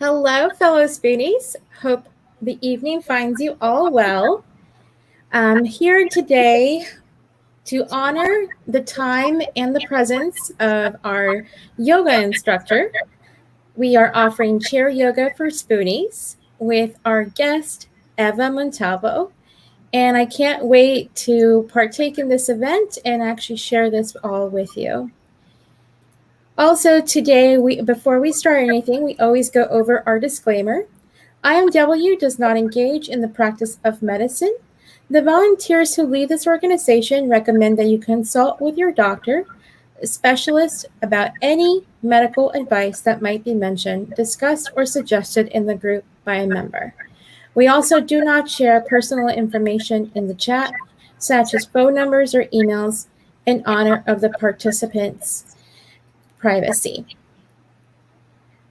Hello, fellow Spoonies. Hope the evening finds you all well. I'm here today to honor the time and the presence of our yoga instructor. We are offering chair yoga for Spoonies with our guest, Eva Montalvo. And I can't wait to partake in this event and actually share this all with you. Also, today, before we start anything, we always go over our disclaimer. IMW does not engage in the practice of medicine. The volunteers who lead this organization recommend that you consult with your doctor, a specialist, about any medical advice that might be mentioned, discussed, or suggested in the group by a member. We also do not share personal information in the chat, such as phone numbers or emails, in honor of the participants' privacy.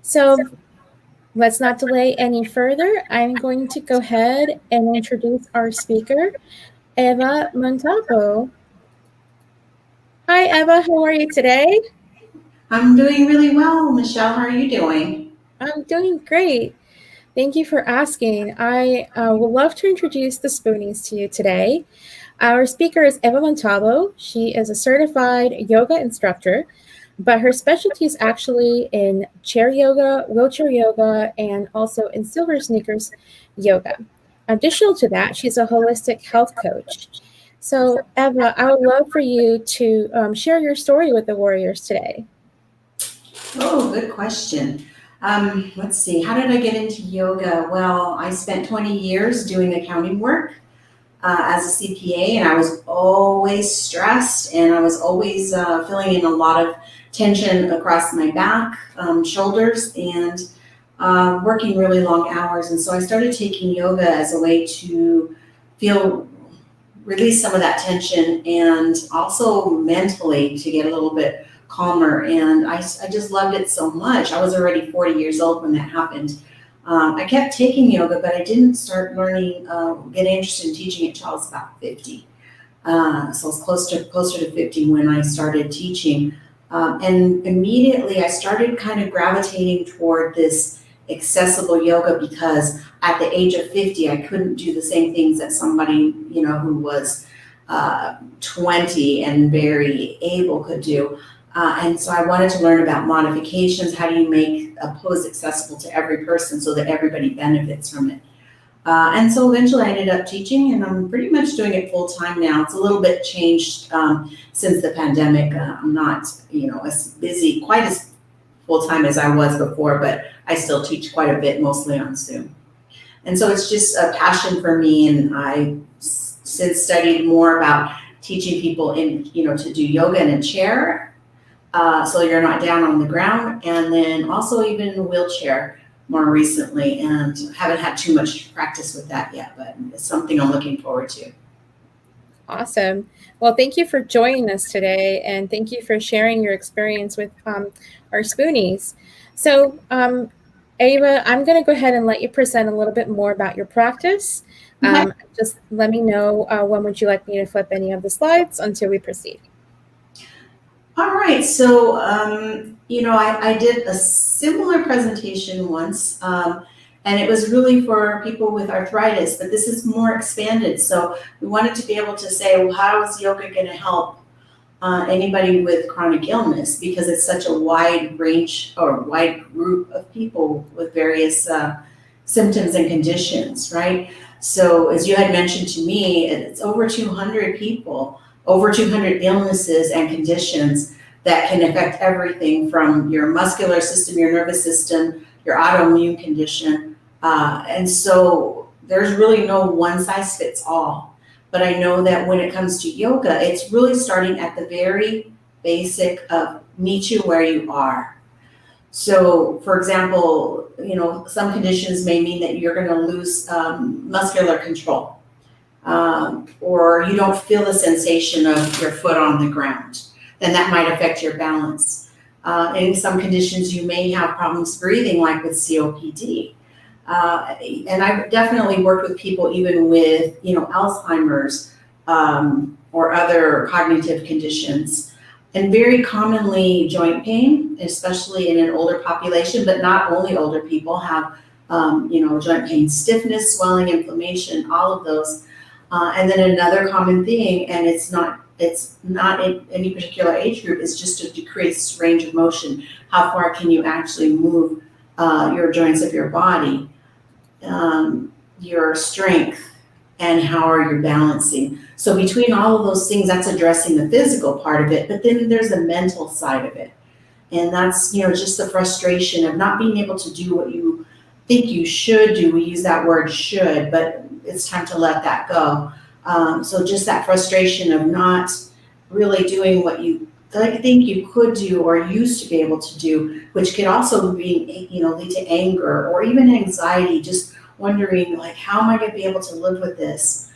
So let's not delay any further. I'm going to go ahead and introduce our speaker, Eva Montalvo. Hi, Eva. How are you today? I'm doing really well, Michelle. How are you doing? I'm doing great. Thank you for asking. I would love to introduce the Spoonies to you today. Our speaker is Eva Montalvo. She is a certified yoga instructor, but her specialty is actually in chair yoga, wheelchair yoga, and also in silver sneakers yoga. Additional to that, she's a holistic health coach. So, Eva, I would love for you to share your story with the warriors today. Oh, good question. Let's see. How did I get into yoga? Well, I spent 20 years doing accounting work as a CPA, and I was always stressed, and I was always feeling in a lot of tension across my back, shoulders, and working really long hours. And so I started taking yoga as a way to release some of that tension, and also mentally to get a little bit calmer. And I just loved it so much. I was already 40 years old when that happened. I kept taking yoga, but I didn't start learning, getting interested in teaching it until I was about 50. So I was closer to 50 when I started teaching. And immediately I started kind of gravitating toward this accessible yoga, because at the age of 50, I couldn't do the same things that somebody, who was 20 and very able could do. And so I wanted to learn about modifications. How do you make a pose accessible to every person so that everybody benefits from it? And so eventually I ended up teaching, and I'm pretty much doing it full time now. It's a little bit changed since the pandemic. I'm not, as busy, quite as full time as I was before, but I still teach quite a bit, mostly on Zoom. And so it's just a passion for me, and I since studied more about teaching people to do yoga in a chair, so you're not down on the ground, and then also even in a wheelchair more recently, and haven't had too much practice with that yet, but it's something I'm looking forward to. Awesome. Well, thank you for joining us today, and thank you for sharing your experience with our Spoonies. So, Eva, I'm going to go ahead and let you present a little bit more about your practice. Just let me know when would you like me to flip any of the slides until we proceed. All right, so, I did a similar presentation once, and it was really for people with arthritis, but this is more expanded. So we wanted to be able to say, well, how is yoga going to help anybody with chronic illness? Because it's such a wide range or wide group of people with various symptoms and conditions, right? So as you had mentioned to me, it's over 200 people, over 200 illnesses and conditions that can affect everything from your muscular system, your nervous system, your autoimmune condition. And so there's really no one size fits all. But I know that when it comes to yoga, it's really starting at the very basic of meet you where you are. So, for example, some conditions may mean that you're going to lose muscular control. Or you don't feel the sensation of your foot on the ground, then that might affect your balance. In some conditions, you may have problems breathing, like with COPD. And I've definitely worked with people even with, Alzheimer's or other cognitive conditions. and very commonly joint pain, especially in an older population, but not only older people have, joint pain, stiffness, swelling, inflammation, all of those. And then another common thing, and it's not in any particular age group, is just a decreased range of motion. How far can you actually move your joints of your body, your strength, and how are you balancing? So between all of those things, that's addressing the physical part of it, but then there's the mental side of it. And that's, just the frustration of not being able to do what you think you should do. We use that word should, but it's time to let that go. So just that frustration of not really doing what you think you could do or used to be able to do, which could also be, lead to anger or even anxiety, just wondering, like, how am I going to be able to live with this,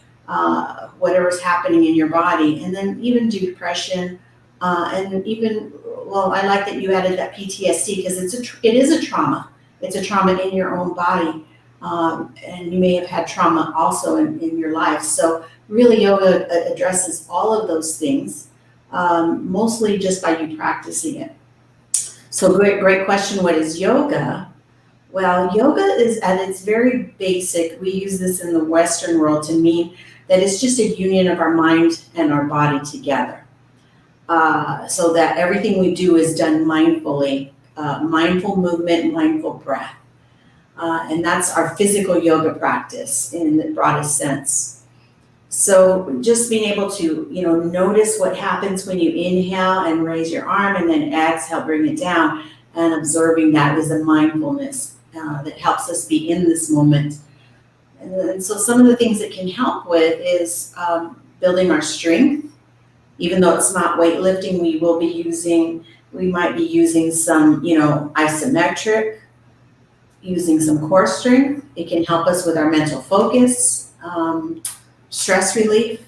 whatever's happening in your body, and then even depression, and even, well, I like that you added that PTSD, because it is a trauma. It's a trauma in your own body, and you may have had trauma also in your life. So really, yoga addresses all of those things, mostly just by you practicing it. So great question. What is yoga? Well, yoga is, at its very basic, we use this in the Western world to mean that it's just a union of our mind and our body together. So that everything we do is done mindfully, mindful movement, mindful breath. And that's our physical yoga practice in the broadest sense. So just being able to, notice what happens when you inhale and raise your arm, and then exhale, bring it down, and observing that is a mindfulness that helps us be in this moment. And so some of the things it can help with is building our strength. Even though it's not weightlifting, we might be using some, isometric, using some core strength. It can help us with our mental focus, stress relief,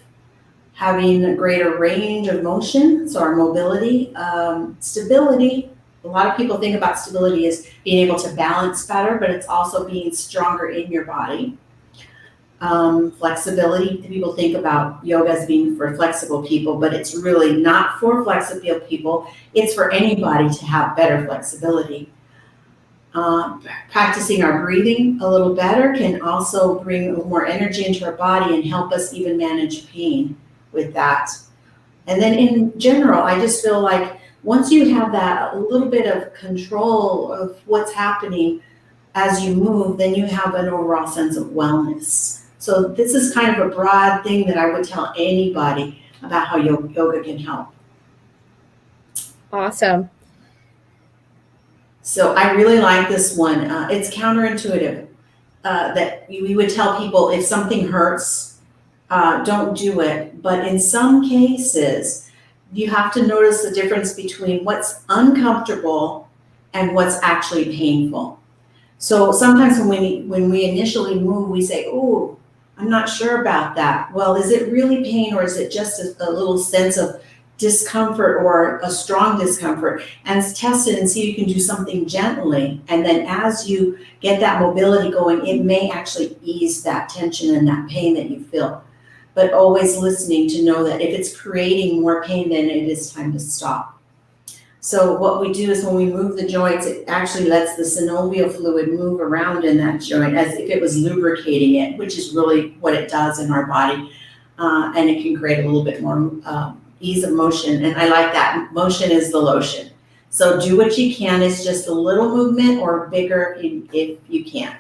having a greater range of motion, so our mobility, stability. A lot of people think about stability as being able to balance better, but it's also being stronger in your body. Flexibility, people think about yoga as being for flexible people, but it's really not for flexible people. It's for anybody to have better flexibility. Practicing our breathing a little better can also bring more energy into our body and help us even manage pain with that. And then in general, I just feel like once you have that a little bit of control of what's happening as you move, then you have an overall sense of wellness. So this is kind of a broad thing that I would tell anybody about how yoga can help. Awesome. So I really like this one. It's counterintuitive that we would tell people if something hurts, don't do it. But in some cases, you have to notice the difference between what's uncomfortable and what's actually painful. So sometimes when we initially move, we say, "Oh, I'm not sure about that." Well, is it really pain, or is it just a little sense of discomfort or a strong discomfort? And test it and see if you can do something gently. And then as you get that mobility going, it may actually ease that tension and that pain that you feel. But always listening to know that if it's creating more pain, then it is time to stop. So what we do is when we move the joints, it actually lets the synovial fluid move around in that joint as if it was lubricating it, which is really what it does in our body. And it can create a little bit more ease of motion. And I like that. Motion is the lotion. So do what you can. It's just a little movement or bigger if you can.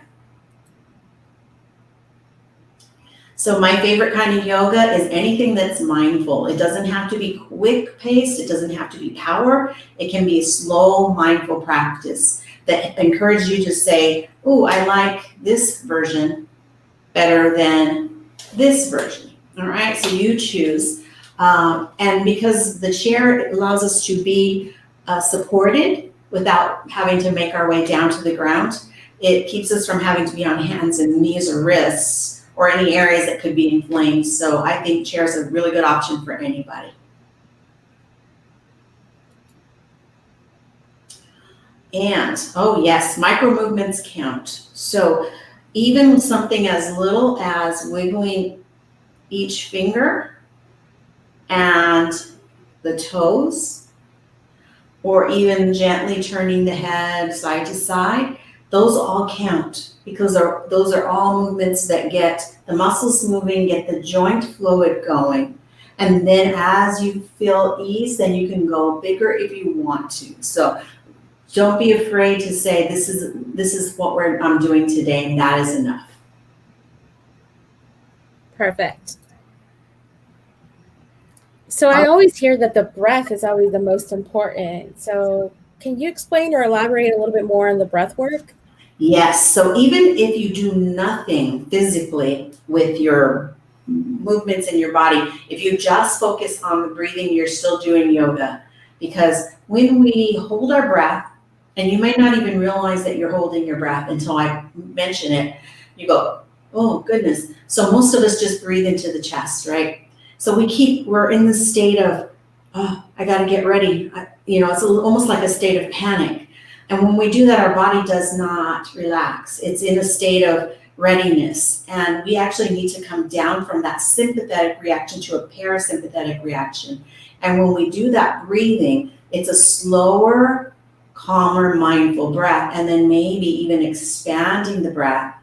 So my favorite kind of yoga is anything that's mindful. It doesn't have to be quick paced. It doesn't have to be power. It can be a slow, mindful practice that encourages you to say, "Oh, I like this version better than this version." All right, so you choose. And because the chair allows us to be supported without having to make our way down to the ground, it keeps us from having to be on hands and knees or wrists, or any areas that could be inflamed. So I think chair is a really good option for anybody. And, oh yes, micro movements count. So even something as little as wiggling each finger and the toes or even gently turning the head side to side, those all count because those are all movements that get the muscles moving, get the joint fluid going. And then as you feel ease, then you can go bigger if you want to. So don't be afraid to say, this is what I'm doing today, and that is enough. Perfect. So I always hear that the breath is always the most important. So can you explain or elaborate a little bit more on the breath work? Yes, so even if you do nothing physically with your movements in your body, if you just focus on the breathing, you're still doing yoga. Because when we hold our breath, and you may not even realize that you're holding your breath until I mention it, you go, oh goodness. So most of us just breathe into the chest, right? So we're in this state of, oh, I gotta get ready. It's almost like a state of panic. And when we do that, our body does not relax. It's in a state of readiness. And we actually need to come down from that sympathetic reaction to a parasympathetic reaction. And when we do that breathing, it's a slower, calmer, mindful breath. And then maybe even expanding the breath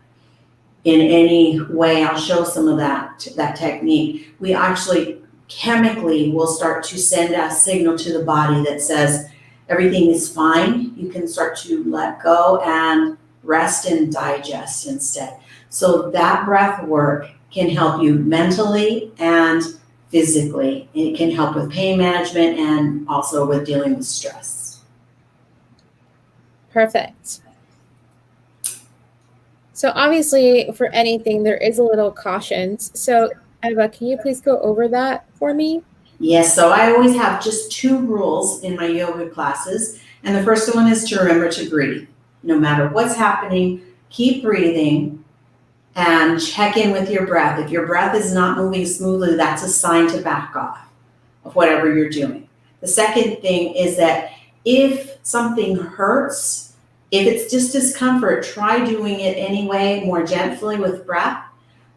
in any way. I'll show some of that technique. We actually chemically will start to send a signal to the body that says, everything is fine. You can start to let go and rest and digest instead. So that breath work can help you mentally and physically. It can help with pain management and also with dealing with stress. Perfect. So obviously for anything, there is a little cautions. So Eva, can you please go over that for me? Yes, so I always have just 2 rules in my yoga classes. And the first one is to remember to breathe. No matter what's happening, keep breathing and check in with your breath. If your breath is not moving smoothly, that's a sign to back off of whatever you're doing. The second thing is that if something hurts, if it's just discomfort, try doing it anyway, more gently with breath.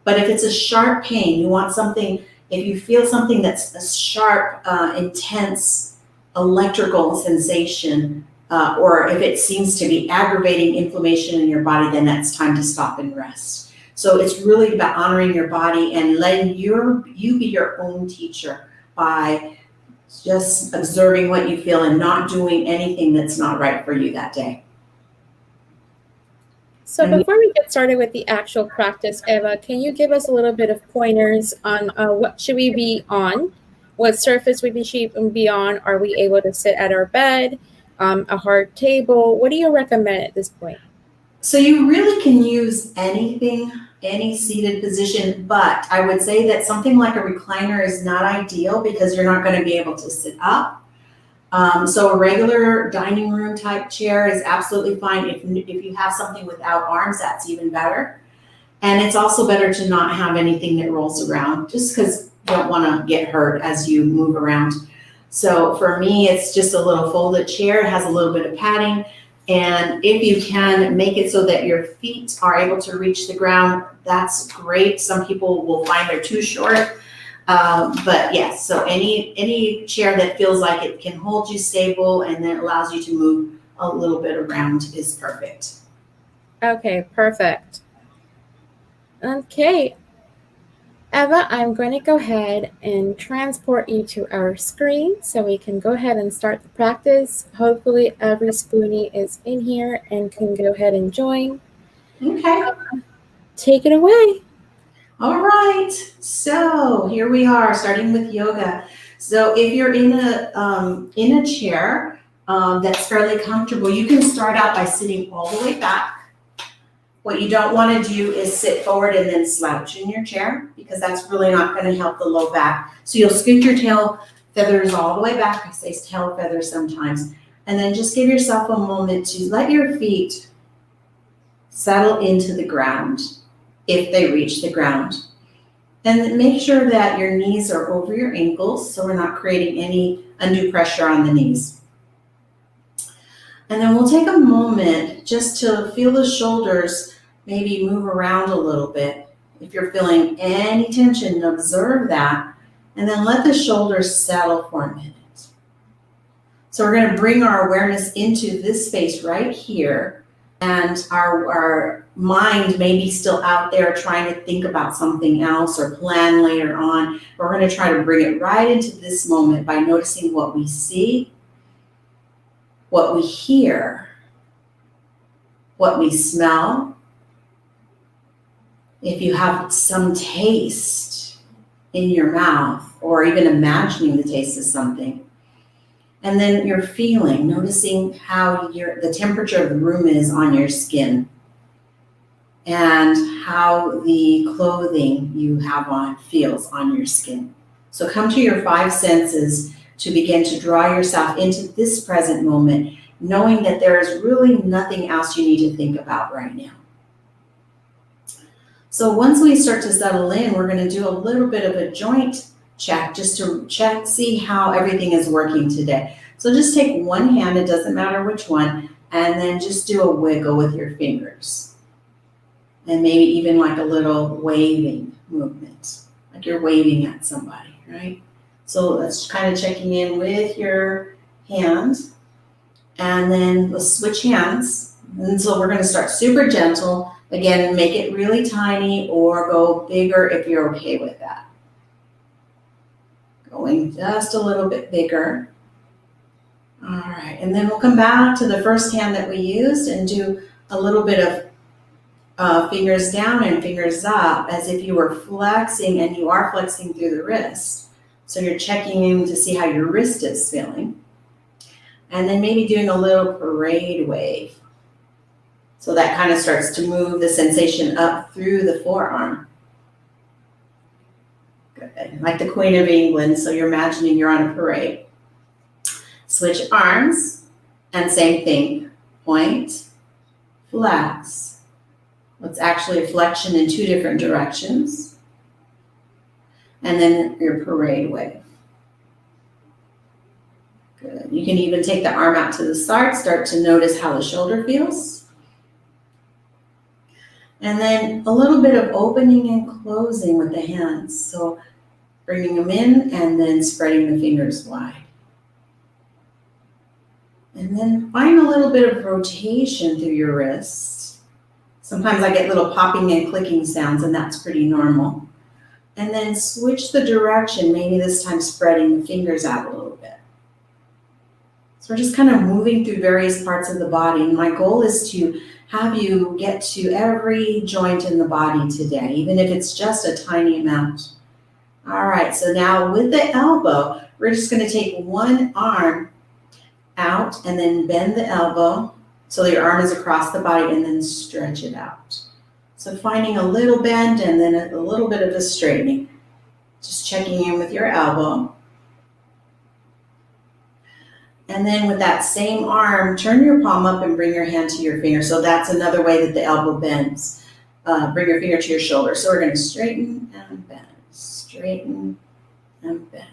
But if it's a sharp pain, you want something, if you feel something that's a sharp, intense electrical sensation, or if it seems to be aggravating inflammation in your body, then that's time to stop and rest. So it's really about honoring your body and letting you be your own teacher by just observing what you feel and not doing anything that's not right for you that day. So before we get started with the actual practice, Eva, can you give us a little bit of pointers on what should we be on? What surface we should be on? Are we able to sit at our bed, a hard table? What do you recommend at this point? So you really can use anything, any seated position, but I would say that something like a recliner is not ideal because you're not going to be able to sit up. So a regular dining room type chair is absolutely fine. If you have something without arms, that's even better. And it's also better to not have anything that rolls around just because you don't want to get hurt as you move around. So for me, it's just a little folded chair. It has a little bit of padding. And if you can make it so that your feet are able to reach the ground, that's great. Some people will find they're too short. But yes, so any chair that feels like it can hold you stable and then allows you to move a little bit around is perfect. Okay, perfect. Okay, Eva, I'm going to go ahead and transport you to our screen so we can go ahead and start the practice. Hopefully every Spoonie is in here and can go ahead and join. Okay. Take it away. All right, so here we are starting with yoga. So if you're in a chair that's fairly comfortable, you can start out by sitting all the way back. What you don't want to do is sit forward and then slouch in your chair because that's really not going to help the low back. So you'll scoot your tail feathers all the way back. I say tail feathers sometimes. And then just give yourself a moment to let your feet settle into the ground if they reach the ground. And then make sure that your knees are over your ankles so we're not creating any undue pressure on the knees. And then we'll take a moment just to feel the shoulders maybe move around a little bit. If you're feeling any tension, observe that. And then let the shoulders settle for a minute. So we're going to bring our awareness into this space right here, and our mind may be still out there trying to think about something else or plan later on. We're going to try to bring it right into this moment by noticing what we see, what we hear, what we smell. If you have some taste in your mouth, or even imagining the taste of something. And then your feeling, noticing how the temperature of the room is on your skin, and how the clothing you have on feels on your skin. So come to your 5 senses to begin to draw yourself into this present moment, knowing that there is really nothing else you need to think about right now. So once we start to settle in, we're going to do a little bit of a joint check, just to see how everything is working today. So just take one hand, it doesn't matter which one, and then just do a wiggle with your fingers. And maybe even like a little waving movement, like you're waving at somebody, right? So let's kind of checking in with your hand, and then let's switch hands. And so we're going to start super gentle. Again, make it really tiny or go bigger if you're okay with that. Going just a little bit bigger. All right, and then we'll come back to the first hand that we used and do a little bit of fingers down and fingers up, as if you were flexing, and you are flexing through the wrist. So you're checking in to see how your wrist is feeling. And then maybe doing a little parade wave. So that kind of starts to move the sensation up through the forearm. Good. Like the Queen of England, so you're imagining you're on a parade. Switch arms, and same thing. Point, flex. It's actually a flexion in 2 different directions. And then your parade wave. Good. You can even take the arm out to the side, start to notice how the shoulder feels. And then a little bit of opening and closing with the hands. So bringing them in and then spreading the fingers wide. And then find a little bit of rotation through your wrists. Sometimes I get little popping and clicking sounds, and that's pretty normal. And then switch the direction, maybe this time spreading the fingers out a little bit. So we're just kind of moving through various parts of the body. And my goal is to have you get to every joint in the body today, even if it's just a tiny amount. All right, so now with the elbow, we're just going to take one arm out and then bend the elbow so your arm is across the body, and then stretch it out. So finding a little bend and then a little bit of a straightening. Just checking in with your elbow. And then with that same arm, turn your palm up and bring your hand to your finger. So that's another way that the elbow bends. Bring your finger to your shoulder. So we're going to straighten and bend, straighten and bend.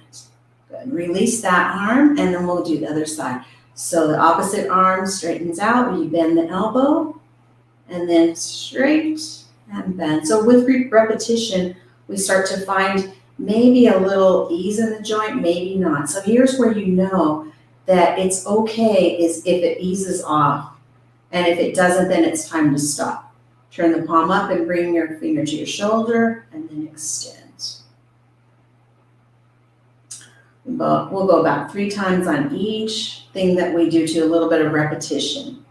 Good. Release that arm, and then we'll do the other side. So the opposite arm straightens out. You bend the elbow, and then straight and bend. So with repetition, we start to find maybe a little ease in the joint, maybe not. So here's where you know that it's okay is if it eases off. And if it doesn't, then it's time to stop. Turn the palm up and bring your finger to your shoulder, and then extend. We'll go about 3 times on each thing that we do to a little bit of repetition.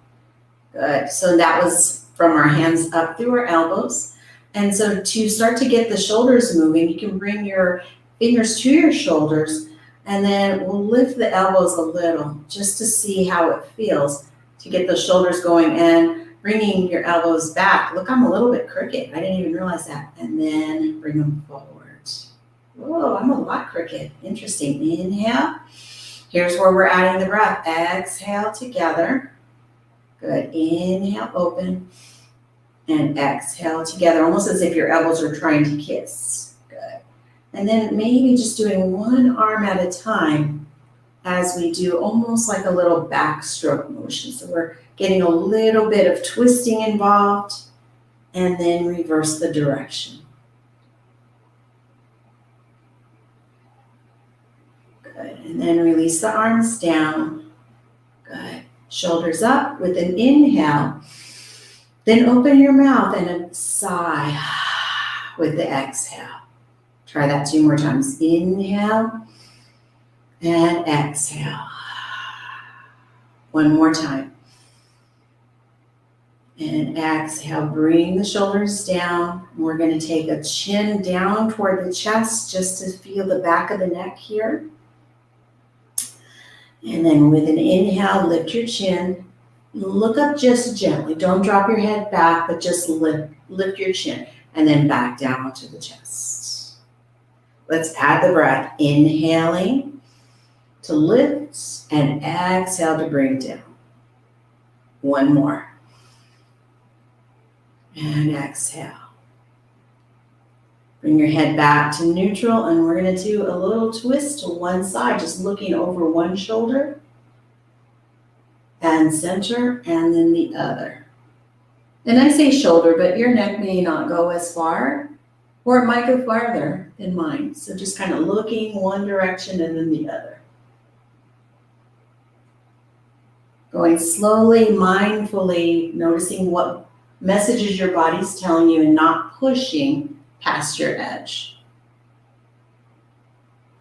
Good. So that was from our hands up through our elbows. And so to start to get the shoulders moving, you can bring your fingers to your shoulders, and then we'll lift the elbows a little just to see how it feels to get the shoulders going, and bringing your elbows back. Look, I'm a little bit crooked. I didn't even realize that. And then bring them forward. Whoa, I'm a lot crooked. Interesting. Inhale. Here's where we're adding the breath. Exhale together. Good. Inhale, open. And exhale together, almost as if your elbows are trying to kiss. Good. And then maybe just doing one arm at a time as we do almost like a little backstroke motion. So we're getting a little bit of twisting involved, and then reverse the direction. Good. And then release the arms down. Good. Shoulders up with an inhale. Then open your mouth and a sigh with the exhale. Try that 2 more times. Inhale and exhale. 1 more time. And exhale, bring the shoulders down. We're going to take a chin down toward the chest just to feel the back of the neck here. And then with an inhale, lift your chin. Look up just gently. Don't drop your head back, but just lift your chin. And then back down to the chest. Let's add the breath. Inhaling to lift and exhale to bring down. 1 more. And exhale. Bring your head back to neutral, and we're going to do a little twist to one side, just looking over one shoulder and center, and then the other. And I say shoulder, but your neck may not go as far, or it might go farther than mine. So just kind of looking one direction and then the other. Going slowly, mindfully, noticing what messages your body's telling you and not pushing past your edge.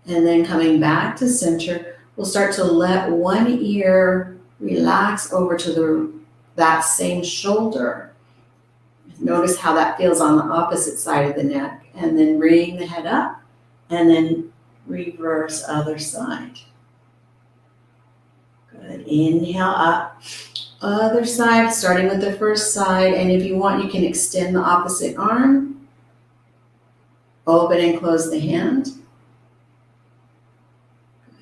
And then coming back to center, we'll start to let one ear relax over to that same shoulder. Notice how that feels on the opposite side of the neck. And then bring the head up and then reverse other side. Good. Inhale up. Other side, starting with the first side, and if you want, you can extend the opposite arm. Open and close the hand.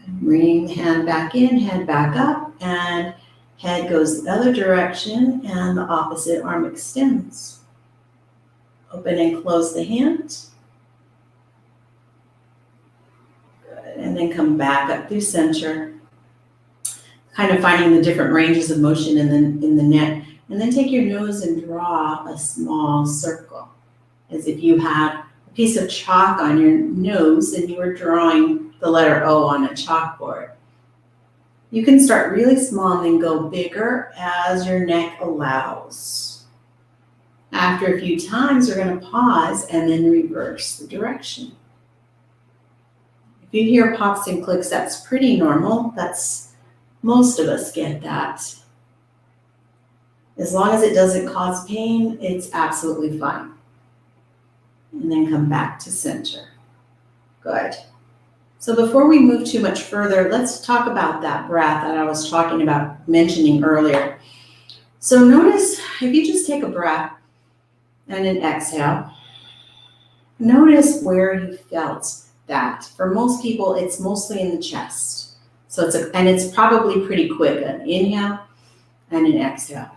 Bring the hand back in, head back up, and head goes the other direction, and the opposite arm extends. Open and close the hand. Good, and then come back up through center. Kind of finding the different ranges of motion in the neck. And then take your nose and draw a small circle, as if you had a piece of chalk on your nose and you were drawing the letter O on a chalkboard. You can start really small and then go bigger as your neck allows. After a few times, you're going to pause and then reverse the direction. If you hear pops and clicks, that's pretty normal. Most of us get that. As long as it doesn't cause pain, it's absolutely fine. And then come back to center. Good. So before we move too much further, let's talk about that breath that I was mentioning earlier. So notice, if you just take a breath and an exhale, notice where you felt that. For most people, it's mostly in the chest. So it's probably pretty quick, an inhale and an exhale.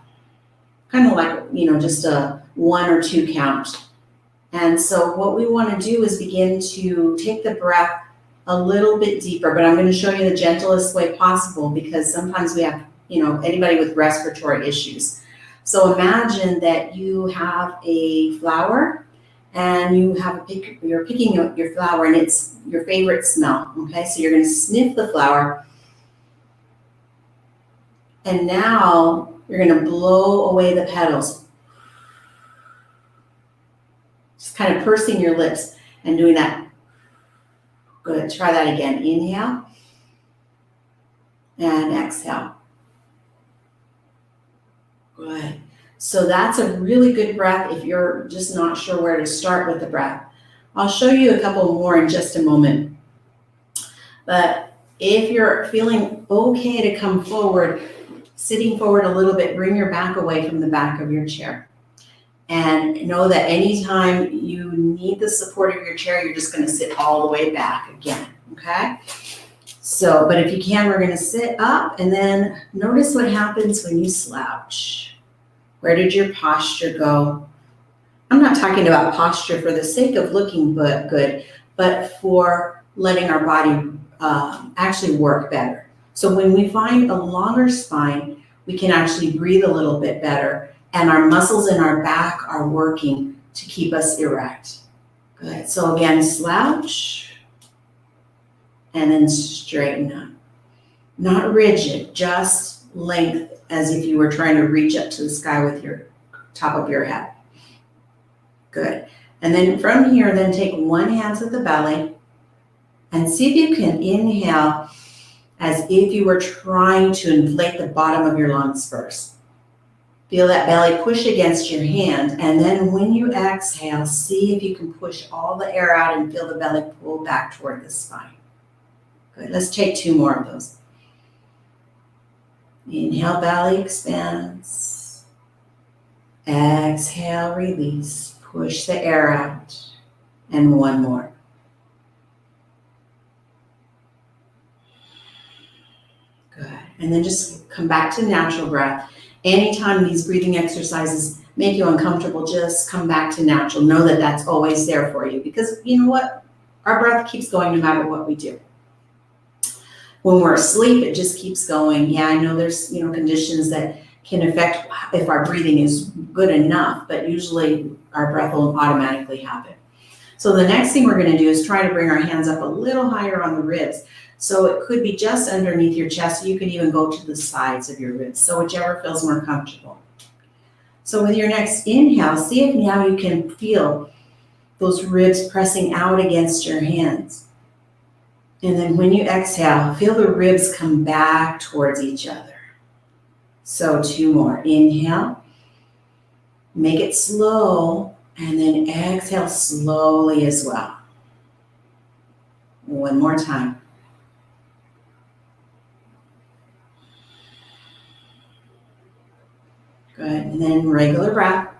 Kind of like, just a 1 or 2 count. And so what we want to do is begin to take the breath a little bit deeper, but I'm going to show you the gentlest way possible because sometimes we have, anybody with respiratory issues. So imagine that you have a flower and you're picking up your flower and it's your favorite smell, okay? So you're going to sniff the flower. And now you're going to blow away the petals. Just kind of pursing your lips and doing that. Good. Try that again. Inhale and exhale. Good. So that's a really good breath if you're just not sure where to start with the breath. I'll show you a couple more in just a moment. But if you're feeling okay to come forward, sitting forward a little bit, bring your back away from the back of your chair. And know that anytime you need the support of your chair, you're just going to sit all the way back again, okay? So, but if you can, we're going to sit up and then notice what happens when you slouch. Where did your posture go? I'm not talking about posture for the sake of looking good, but for letting our body actually work better. So when we find a longer spine, we can actually breathe a little bit better, and our muscles in our back are working to keep us erect. Good. So again, slouch, and then straighten up. Not rigid, just length as if you were trying to reach up to the sky with your top of your head. Good. And then from here, then take one hand to the belly and see if you can inhale as if you were trying to inflate the bottom of your lungs first. Feel that belly push against your hand, and then when you exhale, see if you can push all the air out and feel the belly pull back toward the spine. Good. Let's take 2 more of those. Inhale, belly expands. Exhale, release. Push the air out. And 1 more. Good. And then just come back to natural breath. Anytime these breathing exercises make you uncomfortable, just come back to natural. Know that that's always there for you, because you know what? Our breath keeps going no matter what we do. When we're asleep, it just keeps going. Yeah, I know there's, conditions that can affect if our breathing is good enough, but usually our breath will automatically happen. So the next thing we're going to do is try to bring our hands up a little higher on the ribs. So it could be just underneath your chest. You could even go to the sides of your ribs. So whichever feels more comfortable. So with your next inhale, see if now you can feel those ribs pressing out against your hands. And then when you exhale, feel the ribs come back towards each other. So 2 more. Inhale. Make it slow. And then exhale slowly as well. 1 more time. Good. And then regular breath.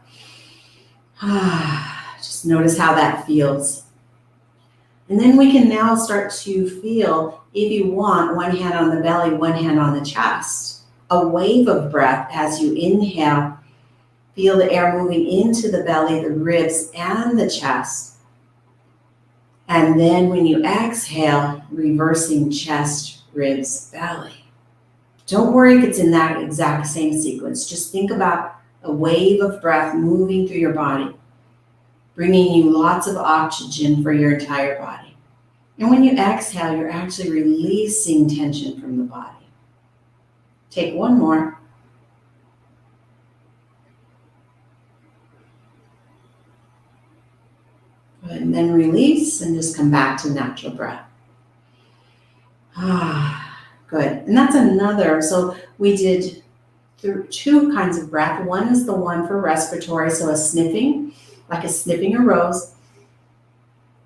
Just notice how that feels. And then we can now start to feel, if you want, 1 hand on the belly, 1 hand on the chest. A wave of breath as you inhale. Feel the air moving into the belly, the ribs, and the chest. And then when you exhale, reversing chest, ribs, belly. Don't worry if it's in that exact same sequence. Just think about a wave of breath moving through your body, bringing you lots of oxygen for your entire body. And when you exhale, you're actually releasing tension from the body. Take 1 more. And then release and just come back to natural breath. Good. And that's another. So we did 2 kinds of breath. One is the one for respiratory, so a sniffing, like a sniffing a rose,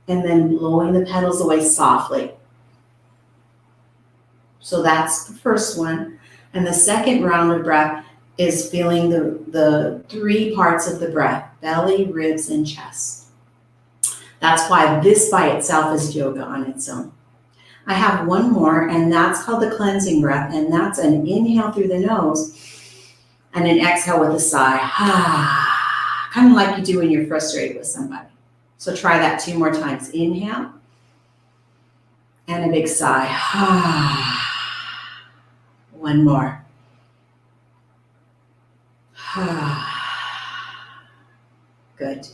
and then blowing the petals away softly. So that's the first one. And the second round of breath is feeling the 3 parts of the breath: belly, ribs, and chest. That's why this by itself is yoga on its own. I have 1 more, and that's called the cleansing breath, and that's an inhale through the nose and an exhale with a sigh. Kind of like you do when you're frustrated with somebody. So try that 2 more times. Inhale and a big sigh. 1 more. Good.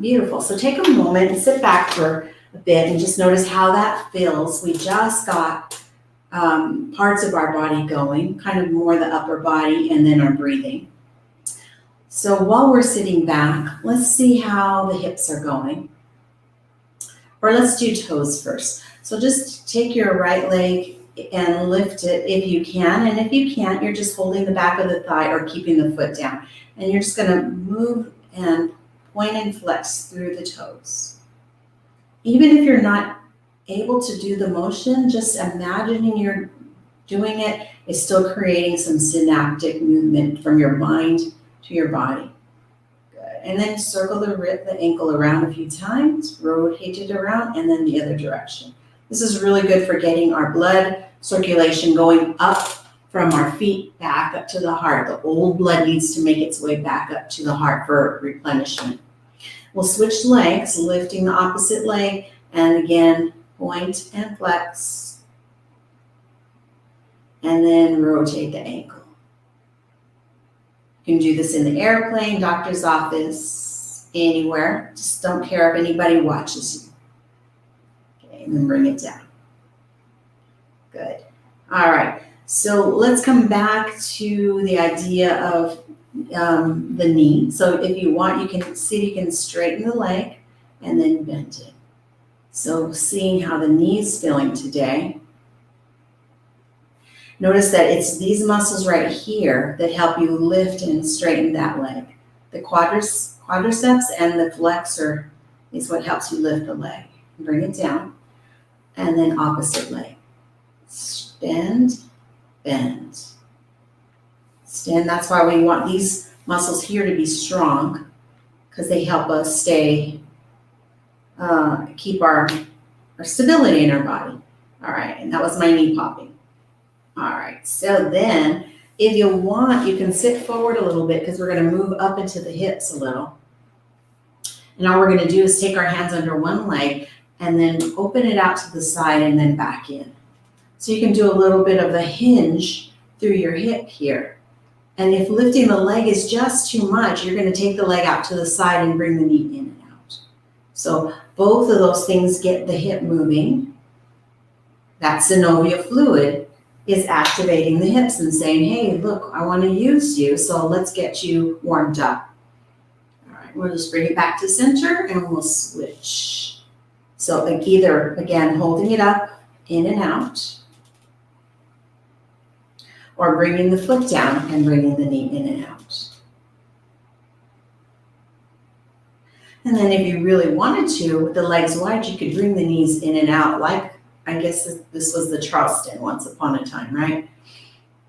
Beautiful. So take a moment and sit back for a bit and just notice how that feels. We just got parts of our body going, kind of more the upper body, and then our breathing. So while we're sitting back, let's see how the hips are going. Or let's do toes first. So just take your right leg and lift it if you can. And if you can't, you're just holding the back of the thigh or keeping the foot down. And you're just going to move and point and flex through the toes. Even if you're not able to do the motion, just imagining you're doing it is still creating some synaptic movement from your mind to your body. Good. And then circle the ankle around a few times, rotate it around, and then the other direction. This is really good for getting our blood circulation going up from our feet back up to the heart. The old blood needs to make its way back up to the heart for replenishment. We'll switch legs, lifting the opposite leg, and again, point and flex. And then rotate the ankle. You can do this in the airplane, doctor's office, anywhere. Just don't care if anybody watches you. Okay, and then bring it down. Good. All right. So let's come back to the idea of the knee. So if you want, you can see if you can straighten the leg and then bend it. So seeing how the knee is feeling today. Notice that it's these muscles right here that help you lift and straighten that leg. The quadriceps and the flexor is what helps you lift the leg. Bring it down, and then opposite leg. Bend, bend. Stand. That's why we want these muscles here to be strong, because they help us keep our stability in our body. All right, and that was my knee popping. All right, so then if you want, you can sit forward a little bit because we're going to move up into the hips a little. And all we're going to do is take our hands under one leg and then open it out to the side and then back in. So you can do a little bit of a hinge through your hip here. And if lifting the leg is just too much, you're going to take the leg out to the side and bring the knee in and out. So both of those things get the hip moving. That synovial fluid is activating the hips and saying, hey, look, I want to use you, so let's get you warmed up. All right, we'll just bring it back to center and we'll switch. So like either, again, holding it up, in and out, or bringing the foot down and bringing the knee in and out. And then if you really wanted to, with the legs wide, you could bring the knees in and out like, I guess this was the Charleston once upon a time, right?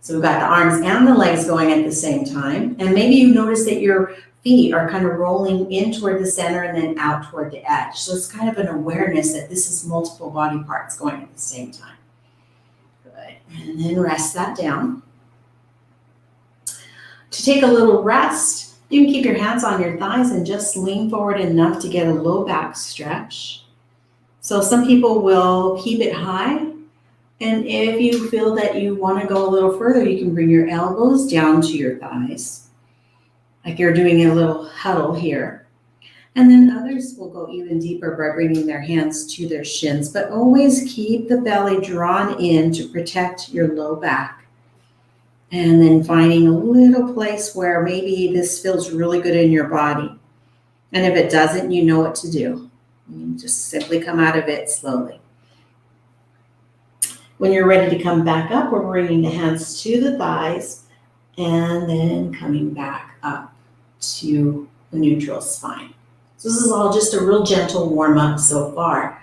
So we've got the arms and the legs going at the same time. And maybe you notice that your feet are kind of rolling in toward the center and then out toward the edge. So it's kind of an awareness that this is multiple body parts going at the same time. Good. And then rest that down. To take a little rest, you can keep your hands on your thighs and just lean forward enough to get a low back stretch. So some people will keep it high, and if you feel that you want to go a little further, you can bring your elbows down to your thighs, like you're doing a little huddle here. And then others will go even deeper by bringing their hands to their shins, but always keep the belly drawn in to protect your low back. And then finding a little place where maybe this feels really good in your body. And if it doesn't, you know what to do. You just simply come out of it slowly. When you're ready to come back up, we're bringing the hands to the thighs and then coming back up to the neutral spine. So this is all just a real gentle warm up so far.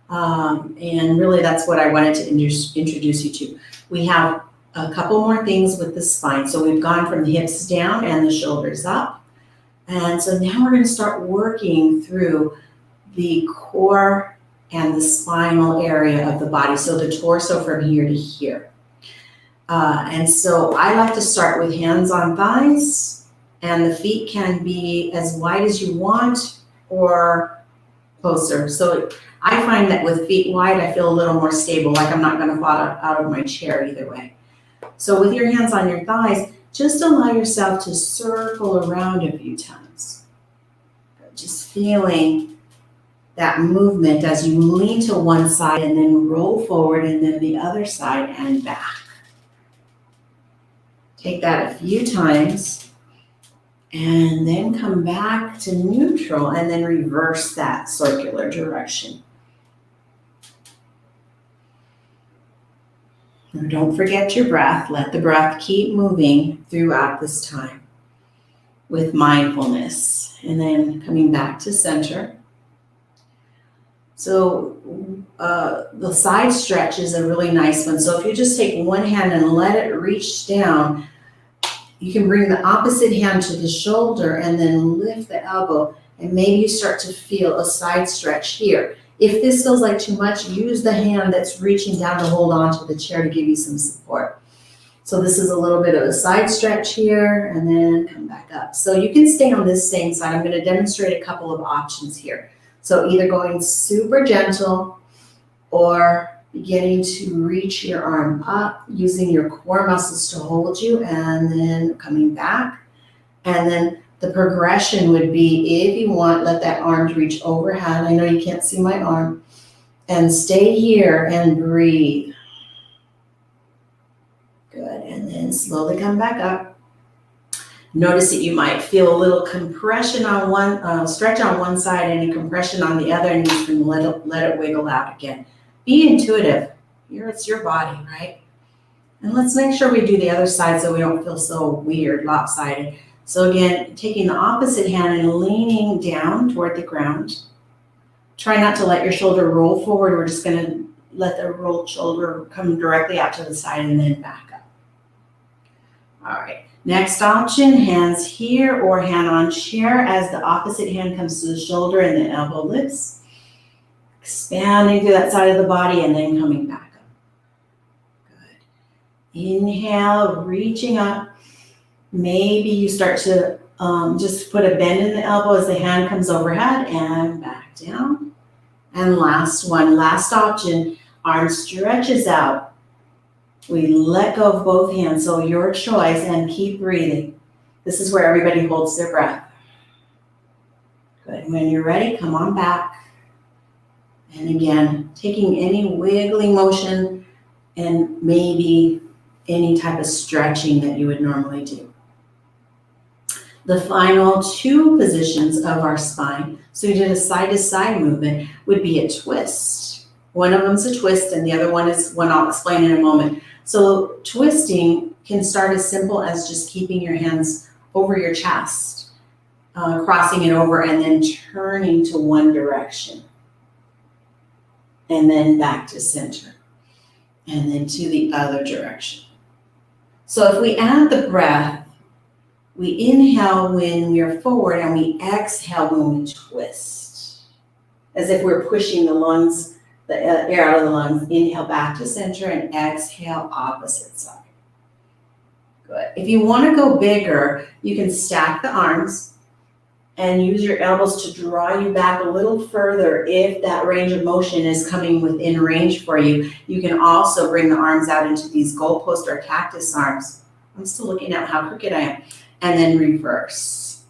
And really that's what I wanted to introduce you to. We have a couple more things with the spine. So we've gone from the hips down and the shoulders up. And so now we're going to start working through the core and the spinal area of the body, so the torso from here to here. And so I like to start with hands on thighs, and the feet can be as wide as you want or closer. So I find that with feet wide, I feel a little more stable, like I'm not going to fall out of my chair either way. So with your hands on your thighs, just allow yourself to circle around a few times. Just feeling that movement as you lean to one side and then roll forward and then the other side and back. Take that a few times and then come back to neutral and then reverse that circular direction. Now don't forget your breath. Let the breath keep moving throughout this time with mindfulness. And then coming back to center. So the side stretch is a really nice one. So if you just take one hand and let it reach down, you can bring the opposite hand to the shoulder and then lift the elbow. And maybe you start to feel a side stretch here. If this feels like too much, use the hand that's reaching down to hold on to the chair to give you some support. So this is a little bit of a side stretch here and then come back up. So you can stay on this same side. I'm going to demonstrate a couple of options here. So either going super gentle or beginning to reach your arm up, using your core muscles to hold you, and then coming back. And then the progression would be, if you want, let that arm reach overhead. I know you can't see my arm. And stay here and breathe. Good, and then slowly come back up. Notice that you might feel a little compression on one, stretch on one side and a compression on the other, and you can let it wiggle out again. Be intuitive. It's your body, right? And let's make sure we do the other side so we don't feel so weird, lopsided. So again, taking the opposite hand and leaning down toward the ground. Try not to let your shoulder roll forward. We're just going to let the rolled shoulder come directly out to the side and then back up. All right. Next option, hands here or hand on chair as the opposite hand comes to the shoulder and the elbow lifts. Expanding through that side of the body and then coming back up. Good. Inhale, reaching up. Maybe you start to just put a bend in the elbow as the hand comes overhead and back down. And last one, last option, arm stretches out. We let go of both hands, so your choice, and keep breathing. This is where everybody holds their breath. Good. When you're ready, come on back. And again, taking any wiggling motion and maybe any type of stretching that you would normally do. The final two positions of our spine, so we did a side-to-side movement, would be a twist. One of them is a twist, and the other one is one I'll explain in a moment. So twisting can start as simple as just keeping your hands over your chest, crossing it over, and then turning to one direction. And then back to center. And then to the other direction. So if we add the breath, we inhale when we're forward and we exhale when we twist. As if we're pushing the lungs, the air out of the lungs. Inhale back to center and exhale opposite side. Good. If you want to go bigger, you can stack the arms and use your elbows to draw you back a little further if that range of motion is coming within range for you. You can also bring the arms out into these goalpost or cactus arms. I'm still looking at how crooked I am. And then reverse.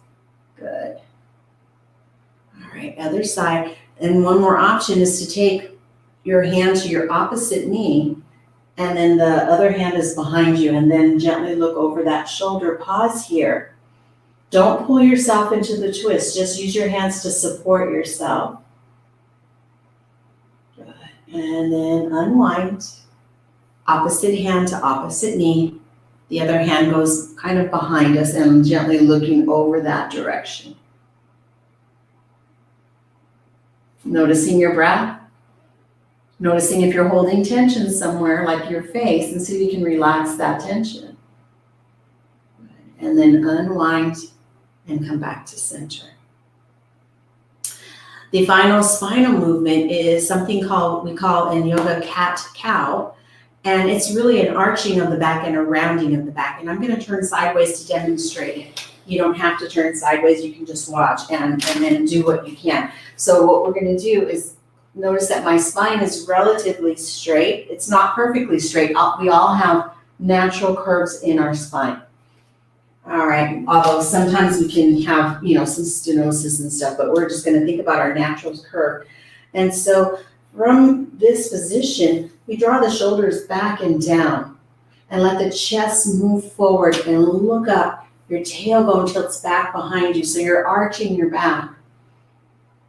Good. All right, other side. And one more option is to take your hand to your opposite knee, and then the other hand is behind you, and then gently look over that shoulder. Pause here. Don't pull yourself into the twist. Just use your hands to support yourself. Good. And then unwind. Opposite hand to opposite knee. The other hand goes kind of behind us and gently looking over that direction. Noticing your breath. Noticing if you're holding tension somewhere like your face, and see if you can relax that tension. And then unwind and come back to center. The final spinal movement is something we call in yoga cat-cow. And it's really an arching of the back and a rounding of the back. And I'm going to turn sideways to demonstrate it. You don't have to turn sideways. You can just watch and then do what you can. So what we're going to do is notice that my spine is relatively straight. It's not perfectly straight. We all have natural curves in our spine. All right. Although sometimes we can have, some stenosis and stuff, but we're just going to think about our natural curve. And so from this position, we draw the shoulders back and down and let the chest move forward and look up. Your tailbone tilts back behind you, so you're arching your back.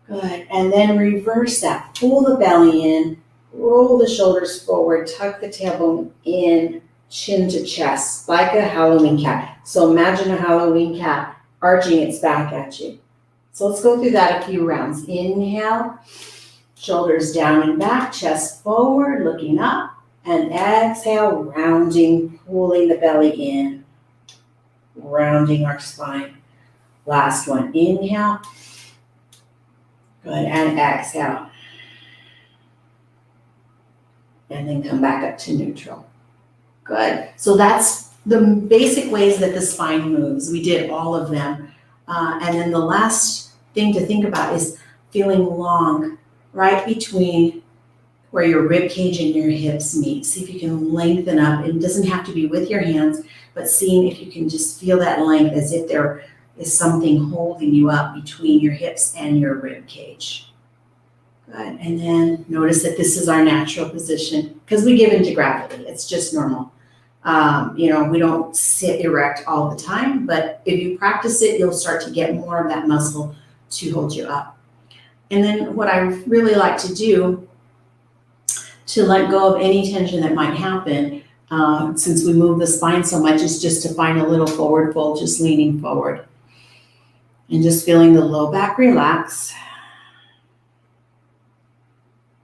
Good. And then reverse that. Pull the belly in, roll the shoulders forward, tuck the tailbone in, chin to chest, like a Halloween cat. So imagine a Halloween cat arching its back at you. So let's go through that a few rounds. Inhale, shoulders down and back, chest forward, looking up, and exhale, rounding, pulling the belly in, rounding our spine. Last one. Inhale. Good, and exhale. And then come back up to neutral. Good. So that's the basic ways that the spine moves. We did all of them. And then the last thing to think about is feeling long right between where your rib cage and your hips meet. See if you can lengthen up. It doesn't have to be with your hands, but seeing if you can just feel that length as if there is something holding you up between your hips and your rib cage. Good. And then notice that this is our natural position because we give into gravity. It's just normal. We don't sit erect all the time, but if you practice it, you'll start to get more of that muscle to hold you up. And then what I really like to do to let go of any tension that might happen, since we move the spine so much, is just to find a little forward fold, just leaning forward. And just feeling the low back relax.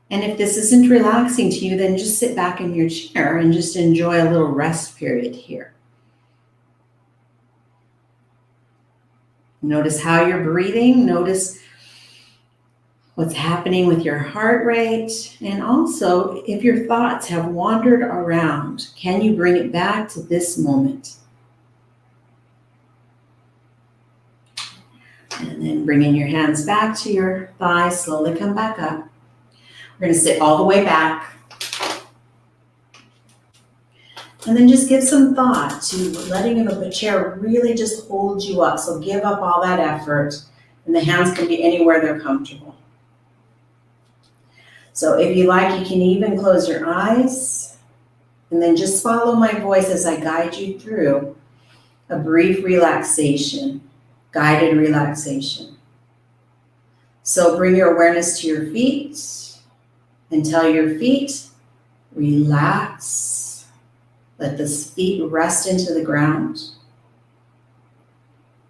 And if this isn't relaxing to you, then just sit back in your chair and just enjoy a little rest period here. Notice how you're breathing. Notice what's happening with your heart rate. And also, if your thoughts have wandered around, can you bring it back to this moment? And then bringing your hands back to your thighs, slowly come back up. We're going to sit all the way back. And then just give some thought to letting the chair really just hold you up. So give up all that effort, and the hands can be anywhere they're comfortable. So if you like, you can even close your eyes, and then just follow my voice as I guide you through a brief relaxation. Guided relaxation. So bring your awareness to your feet and tell your feet, relax. Let the feet rest into the ground.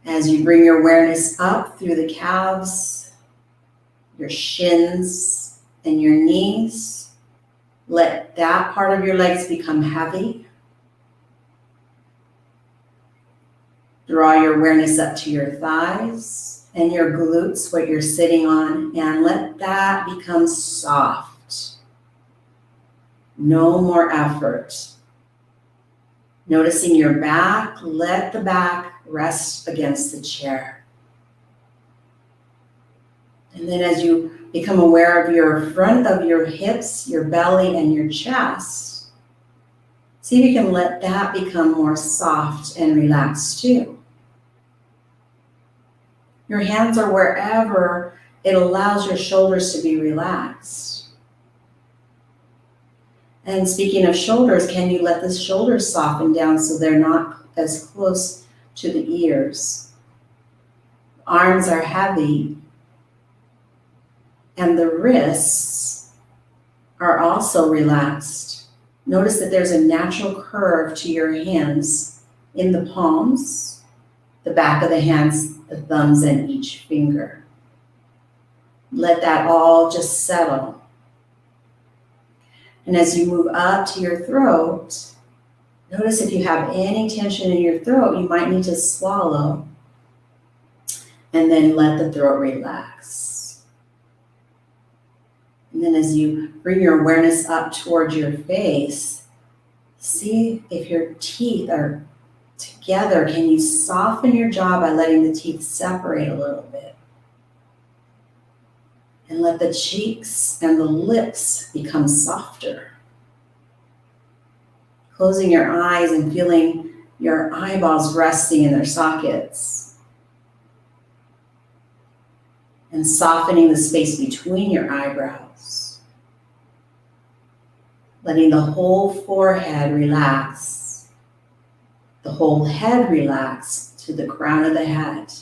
As you bring your awareness up through the calves, your shins, and your knees, let that part of your legs become heavy. Draw your awareness up to your thighs and your glutes, what you're sitting on, and let that become soft. No more effort. Noticing your back, let the back rest against the chair. And then as you become aware of your front of your hips, your belly, and your chest, see if you can let that become more soft and relaxed too. Your hands are wherever it allows your shoulders to be relaxed. And speaking of shoulders, can you let the shoulders soften down so they're not as close to the ears? Arms are heavy, and the wrists are also relaxed. Notice that there's a natural curve to your hands in the palms, the back of the hands, the thumbs, and each finger. Let that all just settle. And as you move up to your throat, notice if you have any tension in your throat, you might need to swallow and then let the throat relax. And then as you bring your awareness up towards your face, see if your teeth are together. Can you soften your jaw by letting the teeth separate a little bit? And let the cheeks and the lips become softer. Closing your eyes and feeling your eyeballs resting in their sockets. And softening the space between your eyebrows. Letting the whole forehead relax. The whole head relax to the crown of the head.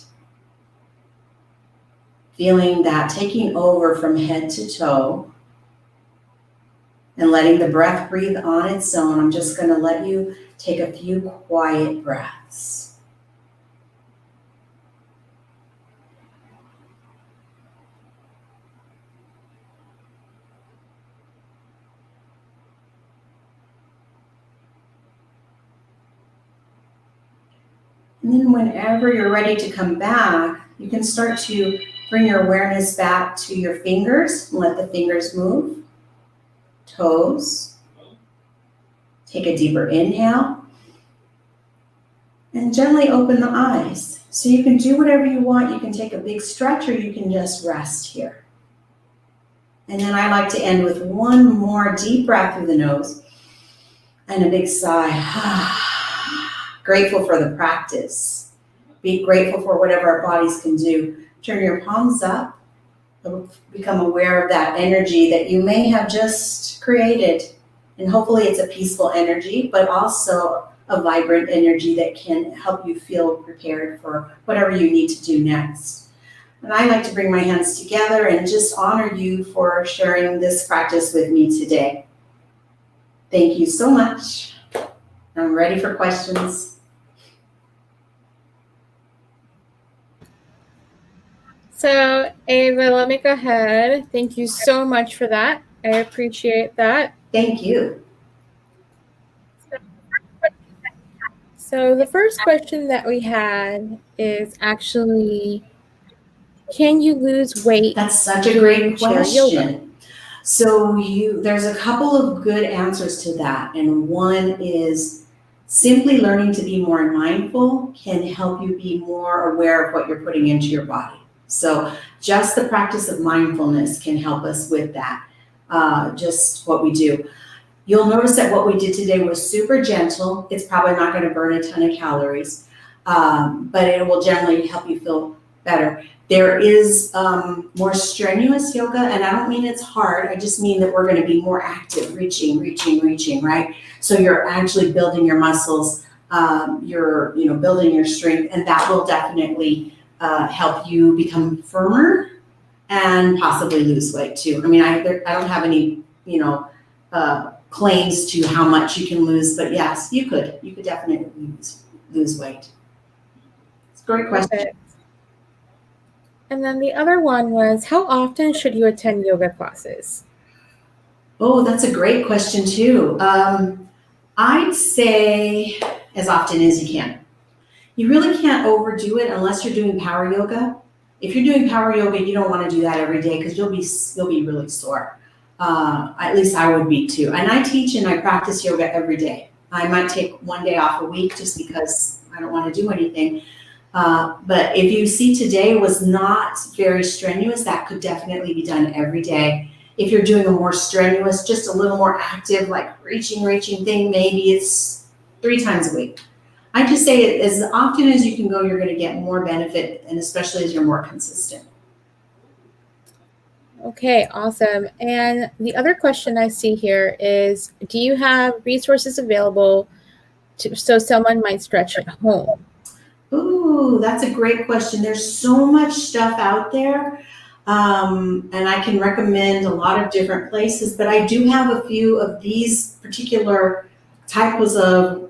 Feeling that taking over from head to toe and letting the breath breathe on its own. I'm just going to let you take a few quiet breaths. And then whenever you're ready to come back, you can start to bring your awareness back to your fingers and let the fingers move. Toes. Take a deeper inhale. And gently open the eyes. So you can do whatever you want. You can take a big stretch or you can just rest here. And then I like to end with one more deep breath through the nose and a big sigh. Grateful for the practice. Be grateful for whatever our bodies can do. Turn your palms up. Become aware of that energy that you may have just created And hopefully it's a peaceful energy, but also a vibrant energy that can help you feel prepared for whatever you need to do next. And I like to bring my hands together and just honor you for sharing this practice with me today. Thank you so much. I'm ready for questions. So, Eva, let me go ahead. Thank you so much for that. I appreciate that. Thank you. So, the first question that we had is actually, can you lose weight? That's such a great question. So there's a couple of good answers to that. And one is simply learning to be more mindful can help you be more aware of what you're putting into your body. So just the practice of mindfulness can help us with that, just what we do. You'll notice that what we did today was super gentle. It's probably not going to burn a ton of calories, but it will generally help you feel better. There is more strenuous yoga, and I don't mean it's hard. I just mean that we're going to be more active, reaching, right? So you're actually building your muscles, you're building your strength, and that will definitely help you become firmer and possibly lose weight too. I mean, I don't have any claims to how much you can lose, but yes, you could definitely lose weight. It's a great question. Perfect. And then the other one was, how often should you attend yoga classes? Oh, that's a great question too. I'd say as often as you can. You really can't overdo it unless you're doing power yoga. If you're doing power yoga, you don't want to do that every day because you'll be really sore. At least I would be too. And I teach and I practice yoga every day. I might take one day off a week just because I don't want to do anything. But if you see today was not very strenuous, that could definitely be done every day. If you're doing a more strenuous, just a little more active, like reaching thing, maybe it's 3 times a week. I just say as often as you can go, you're going to get more benefit, and especially as you're more consistent. Okay, awesome. And the other question I see here is, do you have resources available so someone might stretch at home? Ooh, that's a great question. There's so much stuff out there, and I can recommend a lot of different places, but I do have a few of these particular types of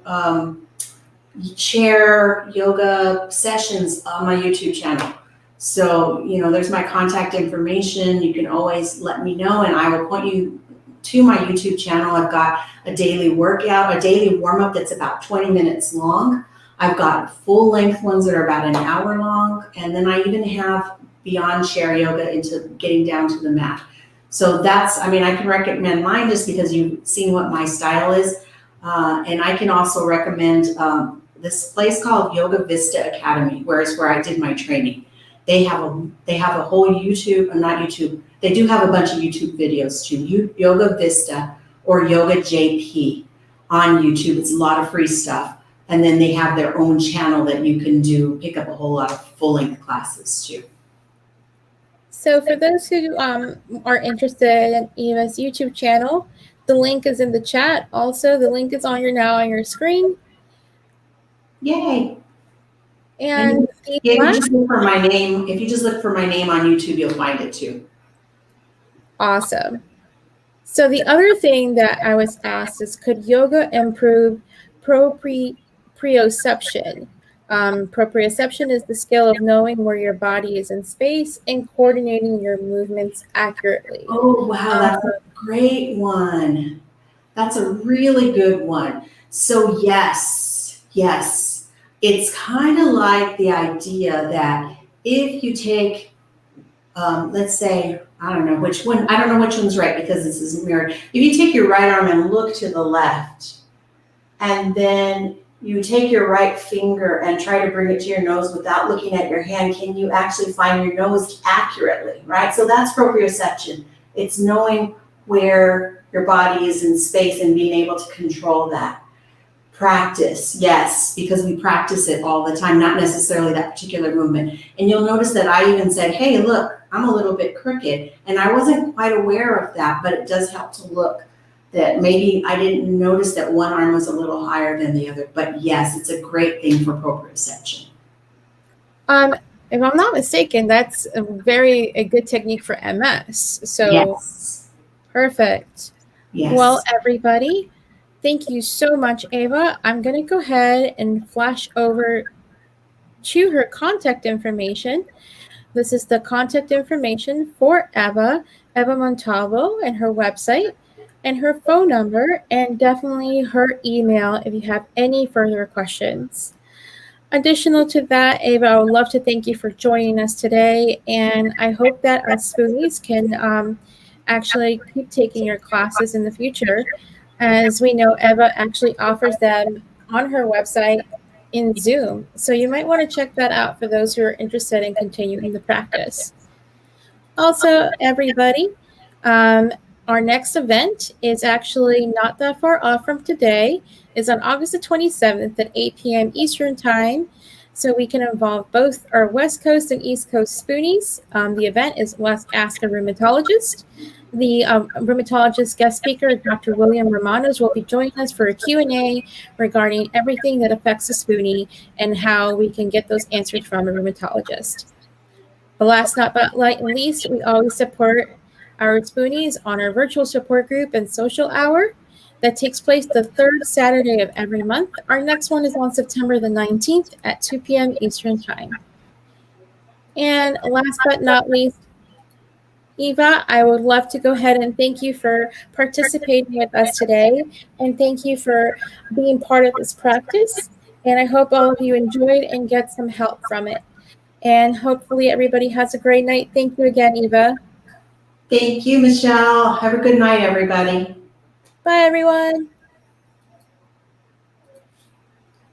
chair yoga sessions on my YouTube channel. So, there's my contact information. You can always let me know and I will point you to my YouTube channel. I've got a daily workout, a daily warm-up that's about 20 minutes long. I've got full-length ones that are about an hour long. And then I even have beyond chair yoga into getting down to the mat. So I can recommend mine just because you've seen what my style is. And I can also recommend this place called Yoga Vista Academy, where I did my training. They have a whole YouTube, not YouTube. They do have a bunch of YouTube videos too. Yoga Vista or Yoga JP on YouTube. It's a lot of free stuff. And then they have their own channel that you can pick up a whole lot of full-length classes too. So for those who are interested in Eva's YouTube channel, the link is in the chat. Also, the link is on your screen. Yay! And if you just look for my name, on YouTube, you'll find it too. Awesome. So the other thing that I was asked is, could yoga improve proprioception? Proprioception is the skill of knowing where your body is in space and coordinating your movements accurately. Oh, wow, that's a great one. That's a really good one. So yes. It's kind of like the idea that if you take, let's say, I don't know which one's right because this isn't mirrored. If you take your right arm and look to the left, and then you take your right finger and try to bring it to your nose without looking at your hand, can you actually find your nose accurately, right? So that's proprioception. It's knowing where your body is in space and being able to control that. Practice, yes, because we practice it all the time, not necessarily that particular movement. And you'll notice that I even said, hey, look, I'm a little bit crooked. And I wasn't quite aware of that, but it does help to look that maybe I didn't notice that one arm was a little higher than the other. But yes, it's a great thing for proprioception. If I'm not mistaken, that's a good technique for MS. So yes. Perfect. Yes. Well, everybody, thank you so much, Eva. I'm going to go ahead and flash over to her contact information. This is the contact information for Eva Montalvo, and her website, and her phone number, and definitely her email if you have any further questions. Additional to that, Eva, I would love to thank you for joining us today, and I hope that our Spoonies can actually keep taking your classes in the future. As we know, Eva actually offers them on her website in Zoom, so you might want to check that out for those who are interested in continuing the practice. Also, everybody, our next event is actually not that far off from today. It's on August the 27th at 8 p.m. Eastern Time. So we can involve both our West Coast and East Coast Spoonies. The event is Let's Ask a Rheumatologist. The rheumatologist guest speaker, Dr. William Romanos, will be joining us for a Q&A regarding everything that affects a Spoonie and how we can get those answers from a rheumatologist. But last but not least, we always support our Spoonies on our virtual support group and social hour that takes place the third Saturday of every month. Our next one is on September the 19th at 2 p.m. Eastern Time. And last but not least, Eva, I would love to go ahead and thank you for participating with us today, and thank you for being part of this practice. And I hope all of you enjoyed and get some help from it. And hopefully everybody has a great night. Thank you again, Eva. Thank you, Michelle. Have a good night, everybody. Bye, everyone.